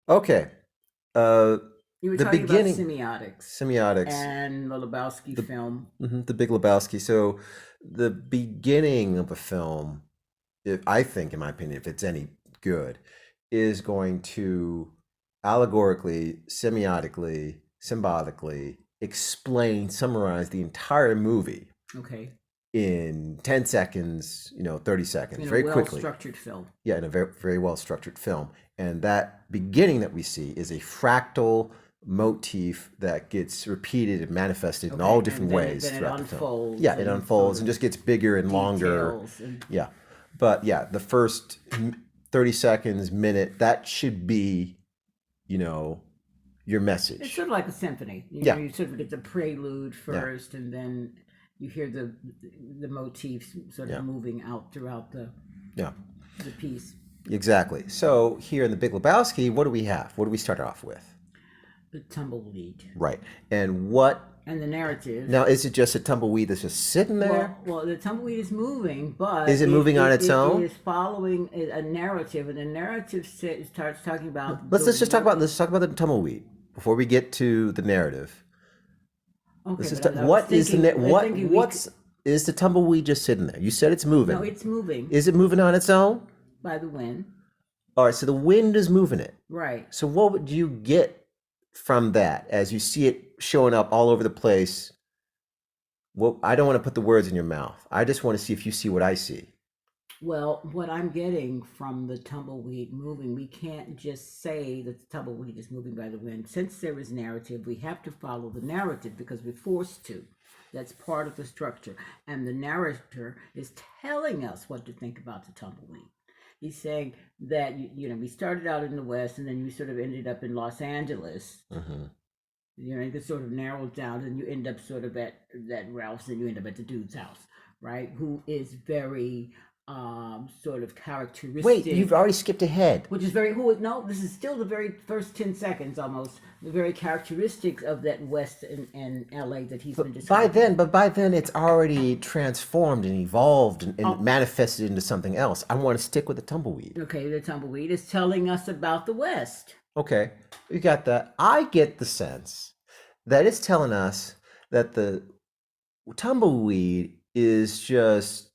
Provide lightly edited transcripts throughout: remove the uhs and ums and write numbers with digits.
Okay. Uh, You were the talking about beginning, semiotics semiotics, and the Lebowski the film. the Big Lebowski. So, the beginning of a film, if I think, in my opinion, if it's any good, is going to allegorically, semiotically, symbolically explain, summarize the entire movie Okay. in 10 seconds, 30 In seconds, a very well quickly. structured film. Yeah, in a very, very well structured film. And that beginning that we see is a fractal motif that gets repeated and manifested in all Okay. And different ways then it throughout the film. unfolds Yeah, it and sort unfolds and of just gets bigger and longer. details and Yeah. But yeah, the first 30 seconds, minute, that should be, you know, your it's message. sort of like a symphony. Yeah. You sort of get the prelude Yeah. first and then you hear the motifs sort of Yeah. moving out throughout Yeah. the piece. Exactly. So here in the Big Lebowski, what do we have? What do we start off with? The tumbleweed. Right. And what And the narrative. now is it just a tumbleweed that's just sitting there? Well, the tumbleweed is moving, but Is it moving on its it own? is following a narrative, and the narrative starts talking about Let's the let's just talk about let's talk about the tumbleweed before we get to the narrative. okay, Let's just but I was what is the thinking, we could, what's is the tumbleweed just sitting there? You said it's no, moving. it's moving Is it moving on its own? by the wind, All right, so the wind is moving it. right? So what would you get from that as you see it showing up all over the place? Well, I don't want to put the words in your mouth. I just want to see if you see what I see. Well, what I'm getting from the tumbleweed moving, we can't just say that the tumbleweed is moving by the wind. Since there is narrative, we have to follow the narrative because we're forced to. That's part of the structure. And the narrator is telling us what to think about the tumbleweed. He's saying that, we started out in the West and then you sort of ended up in Los Angeles. Hmm. You get sort of narrowed down and you end up sort of at that Ralph's and you end up at the dude's house, right? Who is very sort of Wait, you've characteristic, already skipped ahead. which is very who no, this is still the very first 10 seconds almost, the very characteristics of that West and LA that he's been describing. But by then, it's already transformed and evolved and Oh, manifested into something else. I want to stick with the tumbleweed. okay, the tumbleweed is telling us about the West. Okay, we got that. I get the sense that it's telling us that the tumbleweed is just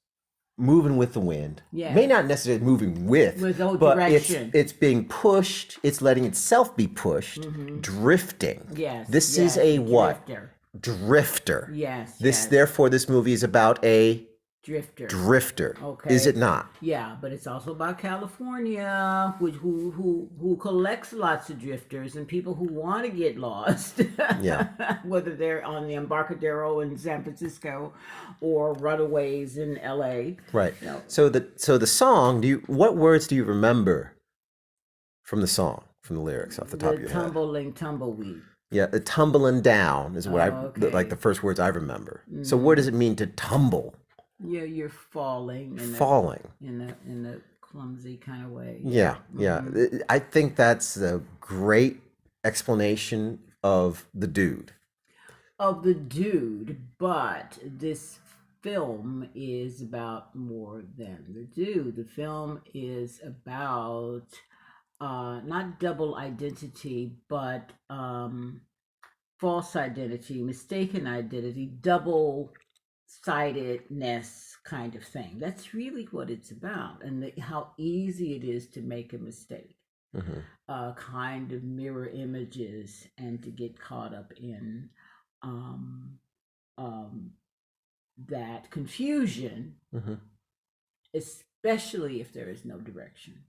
moving with the wind. May Yes. not necessarily moving with, With no but direction. it's being pushed. It's letting itself be pushed, Mm-hmm. drifting. Yes, This is yes, a what? drifter. Drifter. Yes, This yes, therefore this movie is about a drifter. drifter. Is it Okay. not? Yeah, but it's also about California, who collects lots of drifters and people who want to get lost, Yeah. whether they're on the Embarcadero in San Francisco or runaways in L.A. Right. No, So the song, what words do you remember from the song, from the lyrics off the top the of your head? tumbling tumbleweed. Yeah, the tumbling down is what like the Okay. first words I remember. So what Mm-hmm. does it mean to tumble? Yeah, you're falling Falling. in a clumsy kind of way. Yeah. Yeah, yeah. Mm-hmm. I think that's a great explanation of the dude. Of the dude, but this film is about more than the dude. The film is about not double identity, but false identity, mistaken identity, double sidedness kind of thing. That's really what it's about, and how easy it is to make a mistake, Hmm. kind of mirror images, and to get caught up in um, um, that confusion, Hmm. especially if there is no direction.